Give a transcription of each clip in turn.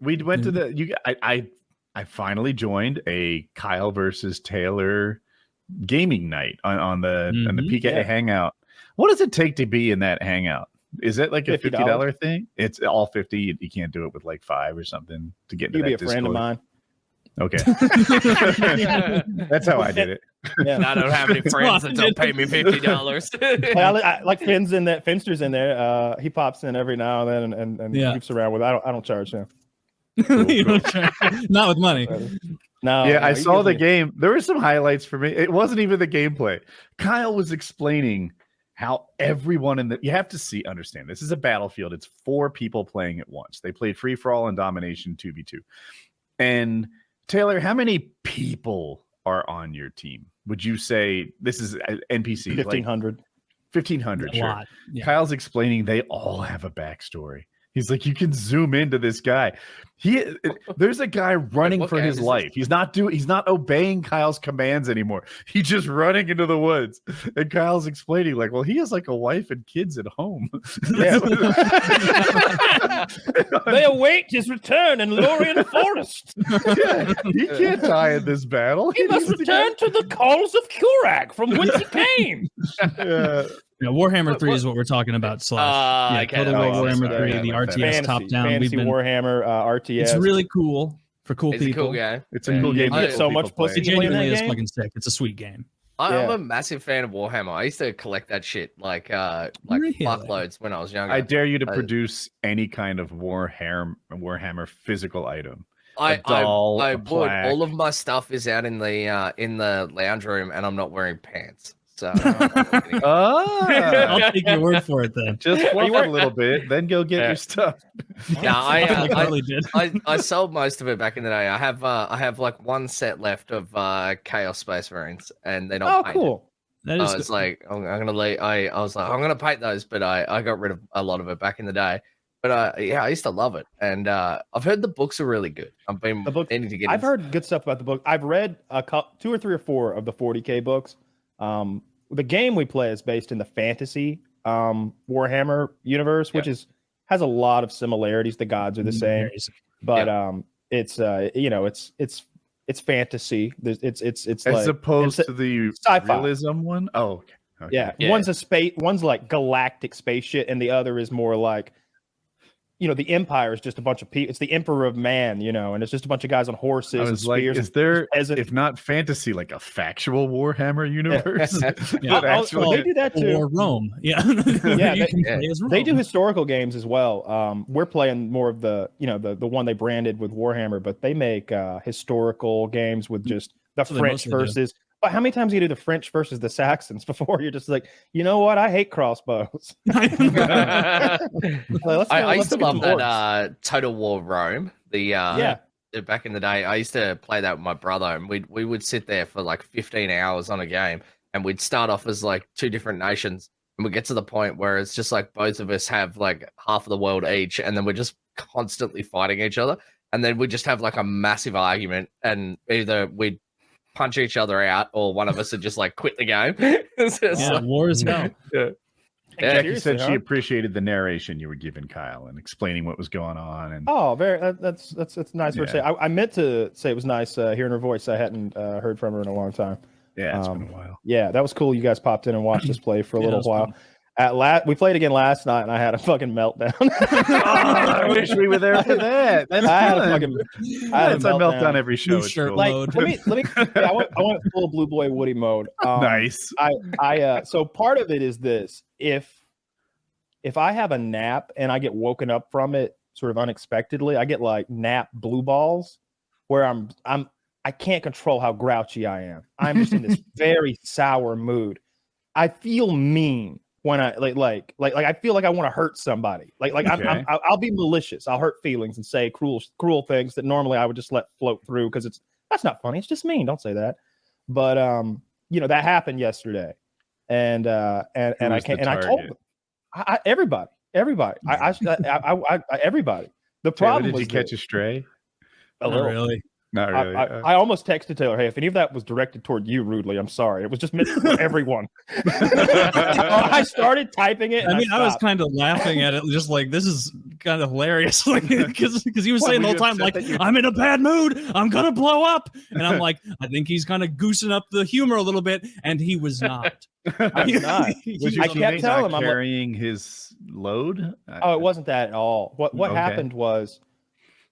We went to the I finally joined a Kyle versus Taylor gaming night on the PKA hangout. What does it take to be in that hangout? Is it like a $50 thing? It's all 50. You can't do it with like 5 or something to get into that Discord. You can be a friend of mine. Okay. That's how I did it. Yeah. I don't have any friends that don't pay me $50. I like Finster's in there. He pops in every now and then and keeps around with. I don't charge him. Cool. Not with money. No. Yeah, I saw the game. There were some highlights for me. It wasn't even the gameplay. Kyle was explaining how everyone you have to understand. This is a battlefield. It's 4 people playing at once. They played free for all and domination 2v2. And Taylor, how many people are on your team? Would you say this is NPC? 1,500. 1,500. Sure. Kyle's explaining they all have a backstory. He's like, you can zoom into this guy. There's a guy running for his life. He's not obeying Kyle's commands anymore. He's just running into the woods. And Kyle's explaining, like, well, he has like a wife and kids at home. Yeah. They await his return in Lorien Forest. Yeah, he can't die in this battle. He must return to the calls of Kurak, from whence he came. Yeah. Warhammer 3 is what we're talking about. Total War Warhammer 3, the RTS top down. Fantasy Warhammer RTS. It's really cool for cool people. It's a cool game. It's a cool game. You get so much pussy. It genuinely is fucking sick. It's a sweet game. I'm a massive fan of Warhammer. I used to collect that shit like fuckloads when I was younger. I dare you to produce any kind of Warhammer physical item. I would. All of my stuff is out in the lounge room, and I'm not wearing pants. So I'll take your word for it then. Just fluff it a little bit, then go get your stuff. Yeah, I sold most of it back in the day. I have like one set left of Chaos Space Marines, and they're not painted. Cool. I was like, I'm gonna paint those, but I got rid of a lot of it back in the day. But I used to love it, and I've heard the books are really good. I've heard good stuff about the book. I've read 2 or 3 or 4 of the 40K books. The game we play is based in the fantasy Warhammer universe, which has a lot of similarities. The gods are the same, but it's fantasy. It's as like, opposed to the sci-fi realism one. Oh, okay. Yeah. One's like galactic space shit, and the other is more like, the Empire is just a bunch of people. It's the Emperor of Man, and it's just a bunch of guys on horses and spears. Is there, if not fantasy, like a factual Warhammer universe? They do that too. Or Rome. They do historical games as well. We're playing more of the one they branded with Warhammer, but they make historical games with just the French versus. But how many times do you do the French versus the Saxons before you're just like, you know what? I hate crossbows. I used to love that Total War Rome. Back in the day, I used to play that with my brother, and we would sit there for like 15 hours on a game, and we'd start off as like 2 different nations, and we get to the point where it's just like both of us have like half of the world each, and then we're just constantly fighting each other, and then we just have like a massive argument, and either we'd punch each other out, or one of us would just like quit the game. War is hell. Jackie said she appreciated the narration you were giving Kyle and explaining what was going on. And that's nice for her to say. I meant to say it was nice hearing her voice. I hadn't heard from her in a long time. Yeah, it's been a while. Yeah, that was cool. You guys popped in and watched us play for a little while. Fun. We played again last night, and I had a fucking meltdown. I wish we were there for that. That's I had a meltdown every show. Shirt mode. Let me. I went full Blue Boy Woody mode. Nice. So part of it is this: if I have a nap and I get woken up from it sort of unexpectedly, I get like nap blue balls, where I can't control how grouchy I am. I'm just in this very sour mood. I feel mean. When I like I feel like I want to hurt somebody. I'll be malicious. I'll hurt feelings and say cruel things that normally I would just let float through because that's not funny. It's just mean. Don't say that. But that happened yesterday, and I told them, everybody. I everybody. The problem did you catch a stray? A little. Really? Not really. I almost texted Taylor, hey, if any of that was directed toward you rudely, I'm sorry. It was just meant for everyone. I started typing it. I mean, I was kind of laughing at it, just like, this is kind of hilarious. Like, because he was saying the whole time, like, I'm in a bad mood. I'm going to blow up. And I'm like, I think he's kind of goosing up the humor a little bit. And he was not. I kept telling him, I'm carrying his load. Oh, it wasn't that at all. What happened was,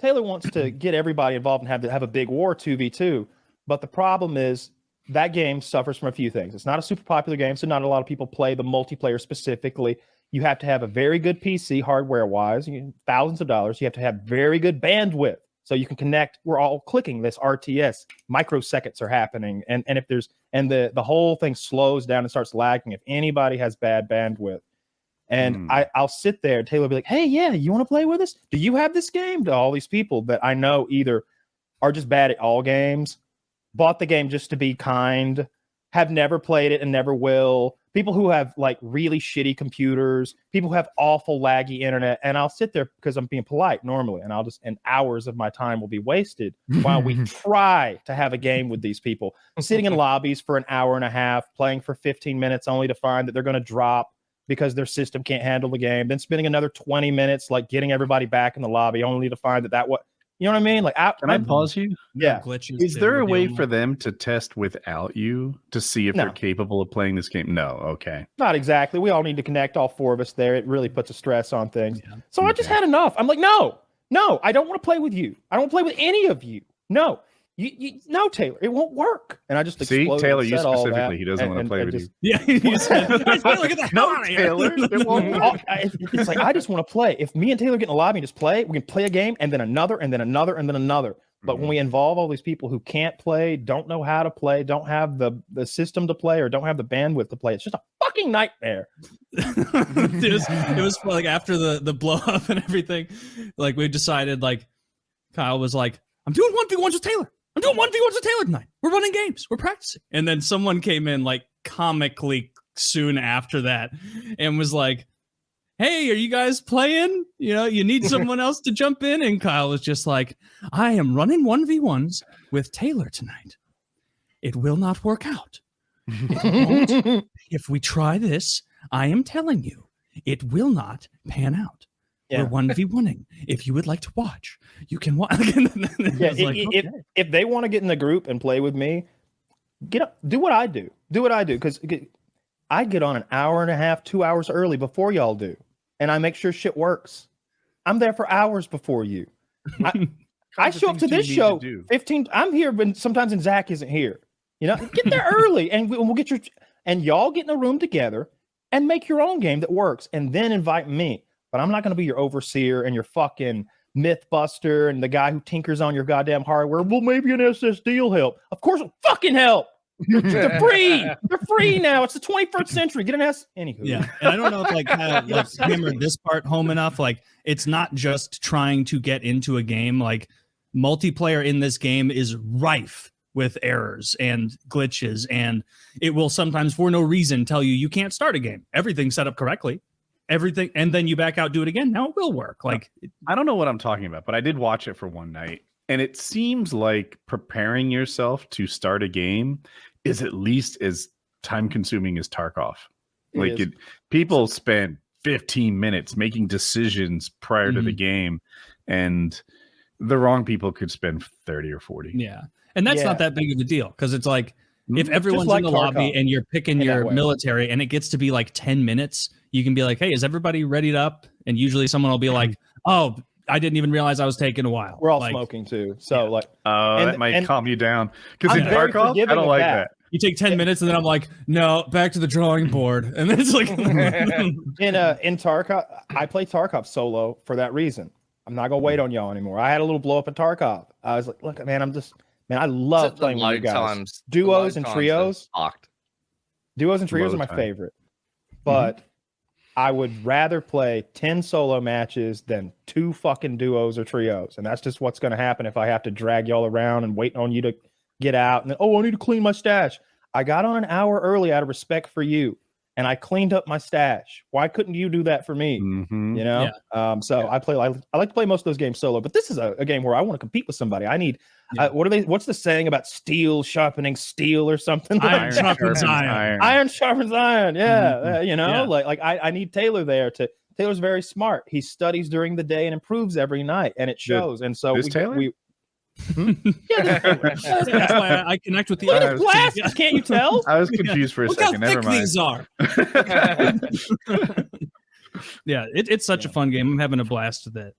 Taylor wants to get everybody involved and have a big war 2v2. But the problem is that game suffers from a few things. It's not a super popular game, so not a lot of people play the multiplayer specifically. You have to have a very good PC hardware-wise, thousands of dollars. You have to have very good bandwidth so you can connect. We're all clicking this RTS. Microseconds are happening. And if there's the whole thing slows down and starts lagging if anybody has bad bandwidth. And I'll sit there and Taylor will be like, hey, yeah, you want to play with us? Do you have this game? To all these people that I know either are just bad at all games, bought the game just to be kind, have never played it and never will, people who have like really shitty computers, people who have awful laggy internet. And I'll sit there because I'm being polite normally, and and hours of my time will be wasted while we try to have a game with these people, sitting in lobbies for an hour and a half, playing for 15 minutes only to find that they're going to drop because their system can't handle the game, then spending another 20 minutes like getting everybody back in the lobby only to find that what you know what I mean? Like, can I pause you? Yeah. Glitches. Is there a way for them to test without you to see if they're capable of playing this game? No. Okay. Not exactly. We all need to connect, all four of us there. It really puts a stress on things. Yeah. So I just had enough. I'm like, no, I don't want to play with you. I don't want to play with any of you. No. No, Taylor, it won't work. And I just exploded. See, Taylor, you specifically, he doesn't want to play with you. Yeah, he said, look at that. No, Taylor, it won't work. It's like, I just want to play. If me and Taylor get in the lobby and just play, we can play a game and then another and then another and then another. But when we involve all these people who can't play, don't know how to play, don't have the system to play, or don't have the bandwidth to play, it's just a fucking nightmare. It was like after the blow up and everything, like we decided, like Kyle was like, I'm doing 1v1s with Taylor. I'm doing 1v1s with Taylor tonight. We're running games. We're practicing. And then someone came in like comically soon after that and was like, hey, are you guys playing? You know, you need someone else to jump in. And Kyle was just like, I am running 1v1s with Taylor tonight. It will not work out. It won't. If we try this, I am telling you, it will not pan out. Yeah. We're 1v1ing. If you would like to watch, you can watch. If they want to get in the group and play with me, get up, do what I do. Do what I do. Because I get on an hour and a half, 2 hours early before y'all do. And I make sure shit works. I'm there for hours before you. I show up to this show 15. I'm here when sometimes when Zach isn't here. You know, get there early and we'll get and y'all get in a room together and make your own game that works and then invite me. But I'm not going to be your overseer and your fucking myth buster and the guy who tinkers on your goddamn hardware. Well, maybe an SSD will help. Of course it'll fucking help. They're free. They're free now. It's the 21st century. Get an S. Anywho. Yeah. And I don't know if like hammered this part home enough. Like, it's not just trying to get into a game. Like, multiplayer in this game is rife with errors and glitches, and it will sometimes for no reason tell you can't start a game. Everything's set up correctly. Everything, and then you back out, do it again. Now it will work. Like, I don't know what I'm talking about, but I did watch it for one night, and it seems like preparing yourself to start a game is at least as time consuming as Tarkov. People spend 15 minutes making decisions prior to the game, and the wrong people could spend 30 or 40. Yeah, and that's not that big of a deal because it's like if everyone's in the lobby and you're picking your military, and it gets to be like 10 minutes. You can be like, hey, is everybody readied up? And usually someone will be like, oh, I didn't even realize I was taking a while. We're all smoking too. So that might calm you down. Because in Tarkov, I don't like that. You take 10 minutes and then I'm like, no, back to the drawing board. And then it's like in Tarkov, I play Tarkov solo for that reason. I'm not gonna wait on y'all anymore. I had a little blow up in Tarkov. I was like, look, man, I love playing with you guys. Duos and trios. Duos and trios are my favorite. But I would rather play 10 solo matches than 2 fucking duos or trios. And that's just what's going to happen if I have to drag y'all around and wait on you to get out. And then, I need to clean my stash. I got on an hour early out of respect for you. and I cleaned up my stash. Why couldn't you do that for me? Mhm. You know? So I like to play most of those games solo, but this is a game where I want to compete with somebody. I need what's the saying about steel sharpening steel or something? Iron sharpens iron. Iron sharpens iron. Yeah. Mhm. You know, Yeah. like I need Taylor there Taylor's very smart. He studies during the day and improves every night, and it shows. And so Taylor? That's why I connect with the Look at other his glasses. Can't you tell? I was confused for a Look how second. Never thick mind. these are. Yeah, it's such a fun game. I'm having a blast with it.